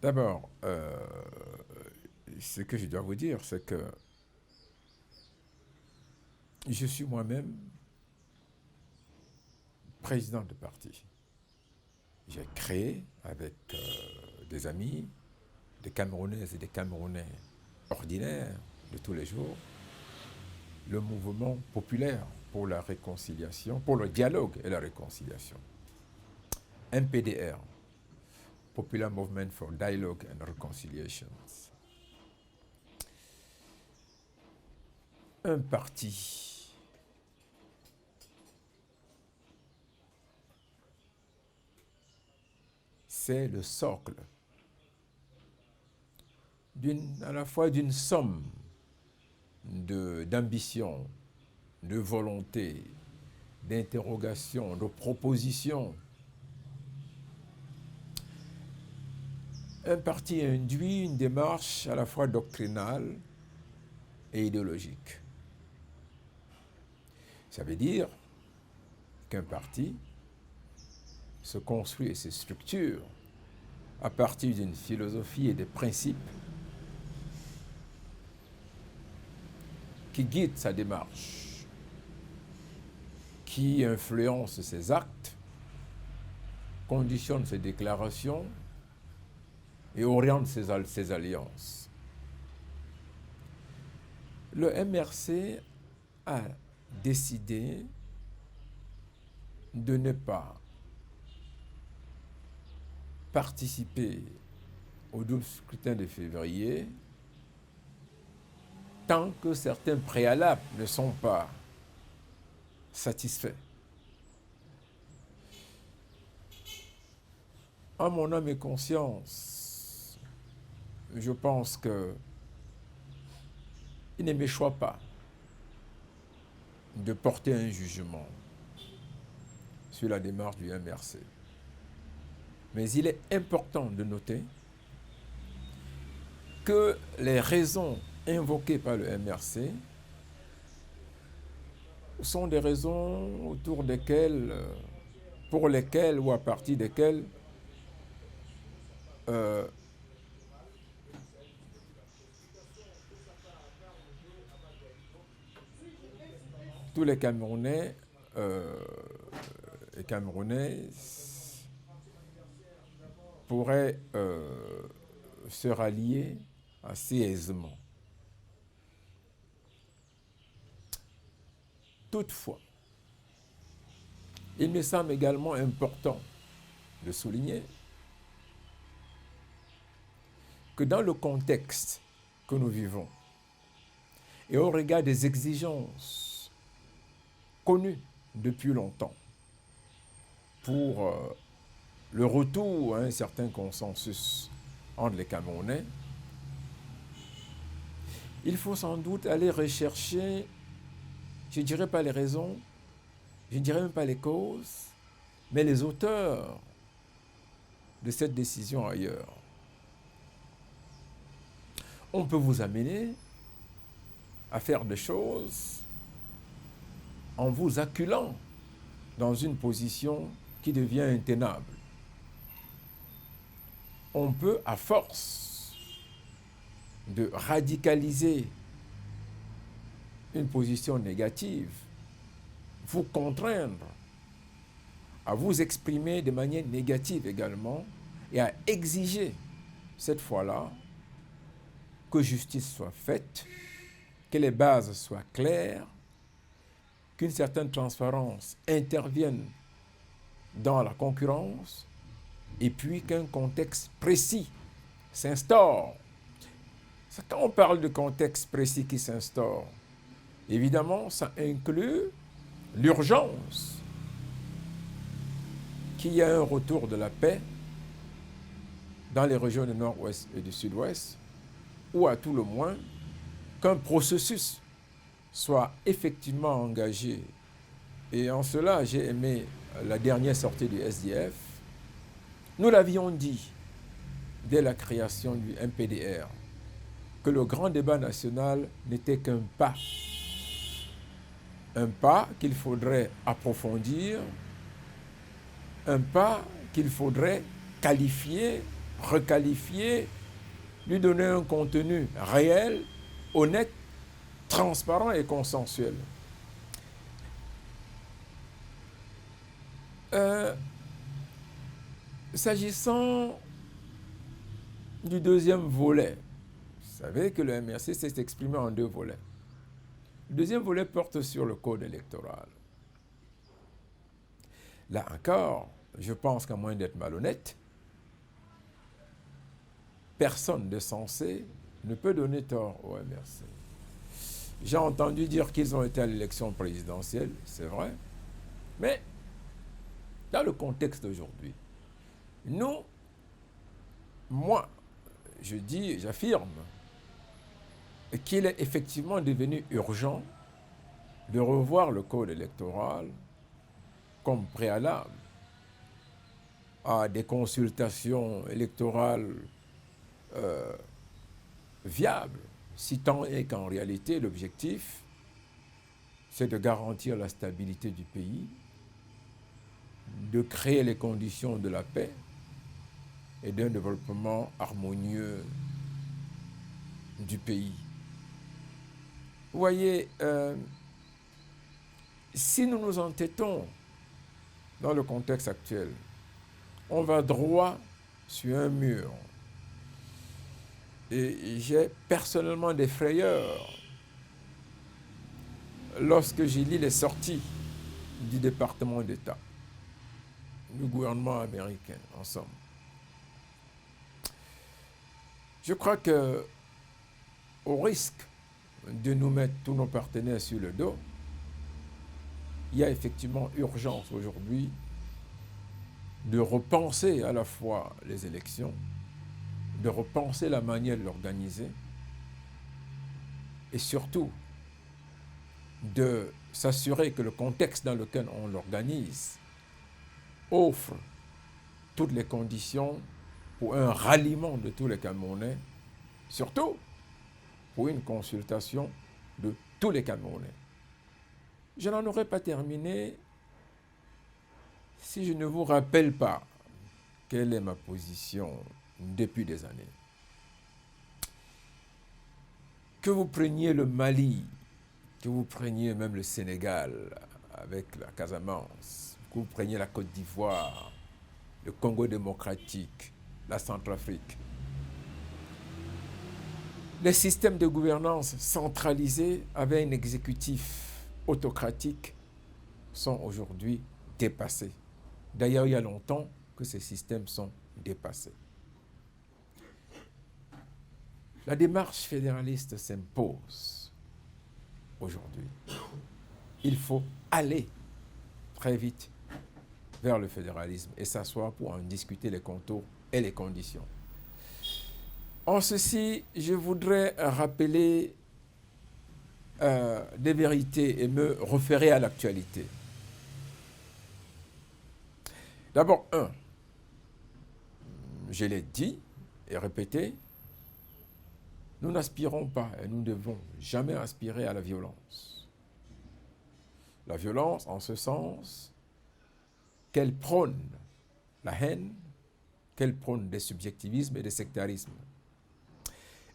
D'abord, ce que je dois vous dire, c'est que je suis moi-même président de parti. J'ai créé avec des amis, des Camerounaises et des Camerounais ordinaires de tous les jours, le mouvement populaire pour la réconciliation, pour le dialogue et la réconciliation. MPDR, Popular Movement for Dialogue and Reconciliation. Un parti c'est le socle à la fois d'une somme d'ambition, de volonté, d'interrogation, de propositions. Un parti induit une démarche à la fois doctrinale et idéologique. Ça veut dire qu'un parti se construit et se structure à partir d'une philosophie et des principes qui guident sa démarche, qui influencent ses actes, conditionnent ses déclarations et orientent ses alliances. Le MRC a décidé de ne pas participer au double scrutin de février tant que certains préalables ne sont pas satisfaits. En mon âme et conscience, je pense que il ne m'échoit pas de porter un jugement sur la démarche du MRC. Mais il est important de noter que les raisons invoquées par le MRC sont des raisons autour desquelles, pour lesquelles ou à partir desquelles tous les Camerounais et Camerounaises pourraient se rallier assez aisément. Toutefois, il me semble également important de souligner que dans le contexte que nous vivons et au regard des exigences connues depuis longtemps pour le retour à un certain consensus entre les Camerounais, il faut sans doute aller rechercher, je ne dirais pas les raisons, je ne dirais même pas les causes, mais les auteurs de cette décision ailleurs. On peut vous amener à faire des choses en vous acculant dans une position qui devient intenable. On peut, à force de radicaliser une position négative, vous contraindre à vous exprimer de manière négative également et à exiger, cette fois-là, que justice soit faite, que les bases soient claires, qu'une certaine transparence intervienne dans la concurrence et puis qu'un contexte précis s'instaure. Quand on parle de contexte précis qui s'instaure, évidemment, ça inclut l'urgence qu'il y ait un retour de la paix dans les régions du nord-ouest et du sud-ouest, ou à tout le moins qu'un processus soit effectivement engagé. Et en cela, j'ai aimé la dernière sortie du SDF. Nous l'avions dit dès la création du MPDR, que le grand débat national n'était qu'un pas qu'il faudrait approfondir, un pas qu'il faudrait qualifier requalifier, lui donner un contenu réel, honnête, transparent et consensuel. S'agissant du deuxième volet, vous savez que le MRC s'est exprimé en deux volets. Le deuxième volet porte sur le code électoral. Là encore, je pense qu'à moins d'être malhonnête, personne de sensé ne peut donner tort au MRC. J'ai entendu dire qu'ils ont été à l'élection présidentielle, c'est vrai, mais dans le contexte d'aujourd'hui, moi, j'affirme qu'il est effectivement devenu urgent de revoir le code électoral comme préalable à des consultations électorales viables, si tant est qu'en réalité l'objectif, c'est de garantir la stabilité du pays, de créer les conditions de la paix et d'un développement harmonieux du pays. Vous voyez, si nous nous entêtons dans le contexte actuel, on va droit sur un mur. Et j'ai personnellement des frayeurs lorsque j'ai lu les sorties du département d'État, du gouvernement américain, en somme. Je crois que, au risque de nous mettre tous nos partenaires sur le dos, il y a effectivement urgence aujourd'hui de repenser à la fois les élections, de repenser la manière de l'organiser et surtout de s'assurer que le contexte dans lequel on l'organise offre toutes les conditions pour un ralliement de tous les Camerounais, surtout pour une consultation de tous les Camerounais. Je n'en aurais pas terminé si je ne vous rappelle pas quelle est ma position depuis des années. Que vous preniez le Mali, que vous preniez même le Sénégal avec la Casamance, que vous preniez la Côte d'Ivoire, le Congo démocratique, la Centrafrique. Les systèmes de gouvernance centralisés avec un exécutif autocratique sont aujourd'hui dépassés. D'ailleurs, il y a longtemps que ces systèmes sont dépassés. La démarche fédéraliste s'impose aujourd'hui. Il faut aller très vite vers le fédéralisme et s'asseoir pour en discuter les contours et les conditions. En ceci, je voudrais rappeler des vérités et me référer à l'actualité. D'abord, je l'ai dit et répété, nous n'aspirons pas et nous ne devons jamais aspirer à la violence. La violence en ce sens qu'elle prône la haine, qu'elle prône des subjectivismes et des sectarismes.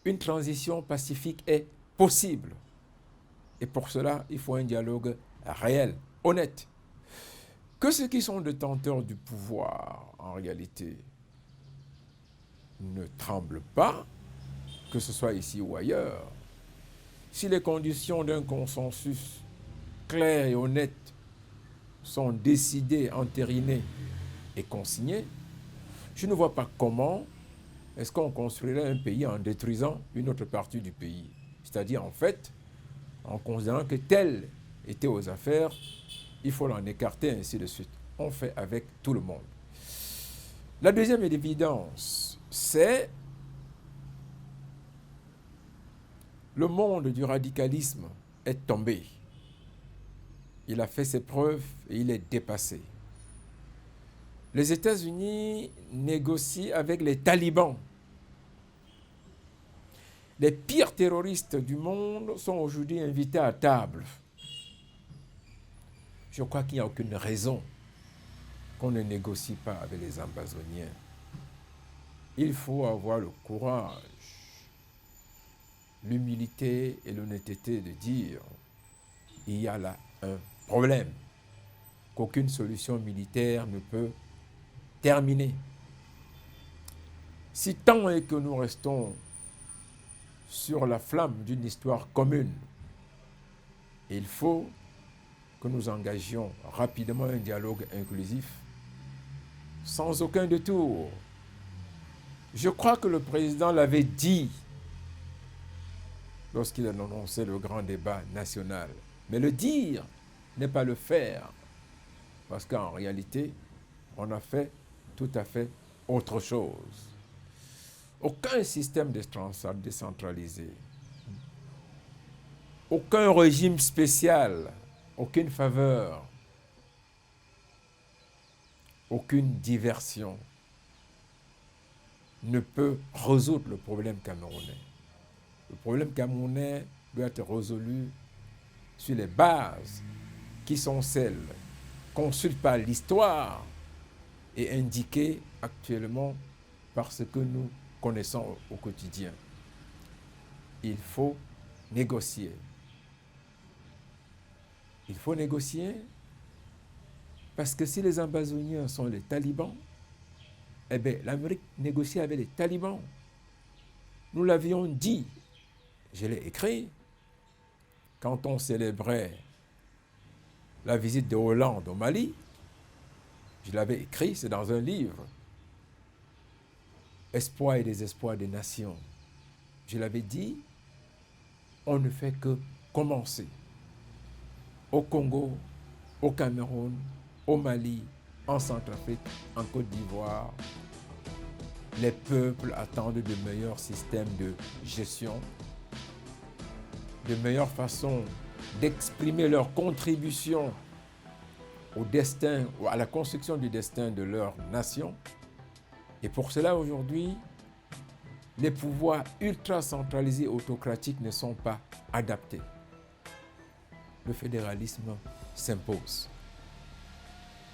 Une transition pacifique est possible. Et pour cela, il faut un dialogue réel, honnête. Que ceux qui sont détenteurs du pouvoir, en réalité, ne tremblent pas, que ce soit ici ou ailleurs. Si les conditions d'un consensus clair et honnête sont décidées, entérinées et consignées, je ne vois pas comment est-ce qu'on construirait un pays en détruisant une autre partie du pays. C'est-à-dire, en fait, en considérant que tel était aux affaires, il faut l'en écarter, ainsi de suite. On fait avec tout le monde. La deuxième évidence, c'est le monde du radicalisme est tombé. Il a fait ses preuves et il est dépassé. Les États-Unis négocient avec les talibans. Les pires terroristes du monde sont aujourd'hui invités à table. Je crois qu'il n'y a aucune raison qu'on ne négocie pas avec les Amazoniens. il faut avoir le courage, l'humilité et l'honnêteté de dire il y a là un problème qu'aucune solution militaire ne peut terminer. Si tant est que nous restons sur la flamme d'une histoire commune, il faut que nous engagions rapidement un dialogue inclusif, sans aucun détour. Je crois que le président l'avait dit lorsqu'il annonçait le grand débat national. Mais le dire n'est pas le faire, parce qu'en réalité, on a fait tout à fait autre chose. Aucun système décentralisé, aucun régime spécial, aucune faveur, aucune diversion ne peut résoudre le problème camerounais. Le problème camerounais doit être résolu sur les bases qui sont celles conçues par l'histoire et indiquées actuellement par ce que nous connaissons au quotidien. Il faut négocier. Il faut négocier parce que si les Ambazoniens sont les talibans, eh bien, l'Amérique négocie avec les talibans. Nous l'avions dit, je l'ai écrit, quand on célébrait la visite de Hollande au Mali, je l'avais écrit, c'est dans un livre, Espoir et désespoir des nations. Je l'avais dit, on ne fait que commencer. Au Congo, au Cameroun, au Mali, en Centrafrique, en Côte d'Ivoire, les peuples attendent de meilleurs systèmes de gestion, de meilleures façons d'exprimer leur contribution au destin, ou à la construction du destin de leur nation. Et pour cela, aujourd'hui, les pouvoirs ultra centralisés autocratiques ne sont pas adaptés. Le fédéralisme s'impose.